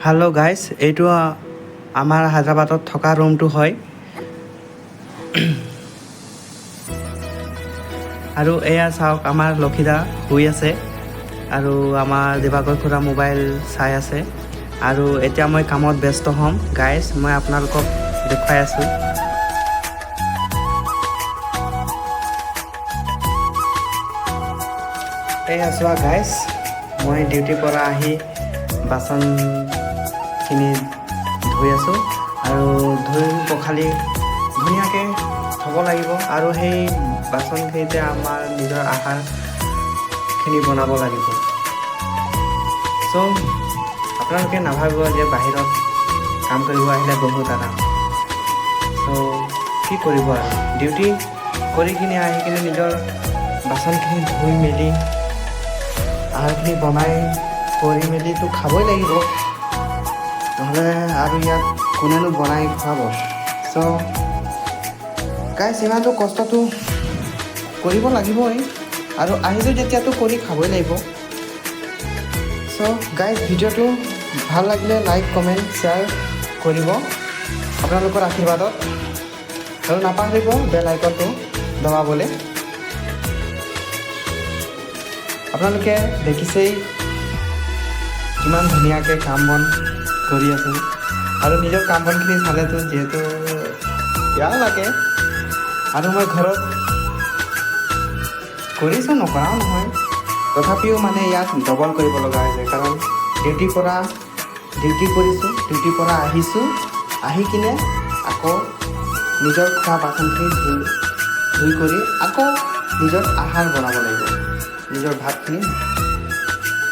Hello' guys, এইটো আমাৰ হায়দৰাবাদত থকা ৰুমটো হয়। আৰু এয়া চাওক, আমাৰ লক্ষীদা শুই আছে আৰু আমাৰ দিবাকৰ খুৰা মোবাইল চাই আছে। আৰু এতিয়া মই কামত ব্যস্ত হ'ম। গাইজ, মই আপোনালোকক দেখুৱাই আছোঁ। এয়া চোৱা গাইজ, মই ডিউটিৰ পৰা আহি বাচনখিনি ধুই আছোঁ আৰু ধুই পখালি ধুনীয়াকৈ থ'ব লাগিব। আৰু সেই বাচনখিনিতে আমাৰ নিজৰ আহাৰখিনি বনাব লাগিব। চ' আপোনালোকে নাভাবিব যে বাহিৰত কাম কৰিব আহিলে বহুত আৰাম। চ' কি কৰিব আৰু, ডিউটি কৰি কিনে আহি কিনে নিজৰ বাচনখিনি ধুই মেলি আহাৰখিনি বনাই কৰি মেলিতো খাবই লাগিব, নহ'লে আৰু ইয়াত কোনেনো বনাই খুৱাব। চ' গাইজ, ইমানটো কষ্টটো কৰিব লাগিবই আৰু আহিলোঁ যেতিয়াতো কৰি খাবই লাগিব। চ' গাইজ, ভিডিঅ'টো ভাল লাগিলে লাইক, কমেণ্ট, শ্বেয়াৰ কৰিব আপোনালোকৰ আশীৰ্বাদত, আৰু নাপাহৰিব বেল আইকনটো দবাবলৈ। আপোনালোকে দেখিছেই কিমান ধুনীয়াকৈ কাম বন কৰি আছোঁ, আৰু নিজৰ কাম বনখিনি চালেতো যিহেতু বেয়াও লাগে। আৰু মই ঘৰত কৰিছোঁ, নকৰাও নহয়, তথাপিও মানে ইয়াত ডবল কৰিব লগা হৈছে, কাৰণ ডিউটি কৰিছোঁ, ডিউটিৰ পৰা আহিছোঁ, আহি কিনে আকৌ নিজৰ খোৱা বাচনখিনি ধুই কৰি আকৌ নিজৰ আহাৰ বনাব লাগিব, নিজৰ ভাতখিনি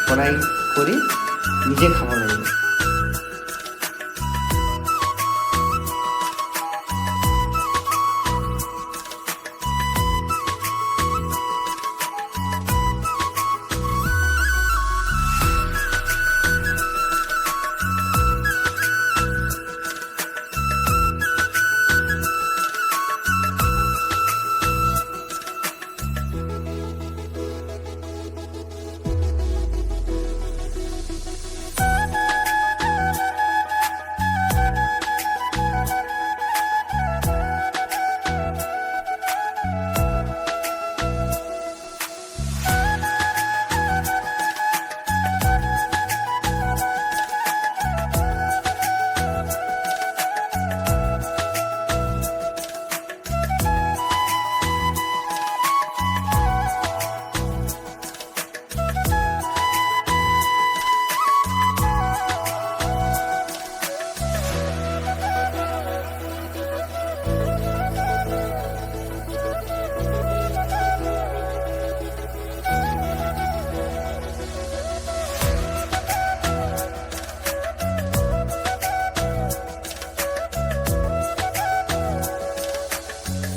বনাই কৰি নিজে খাব লাগিব।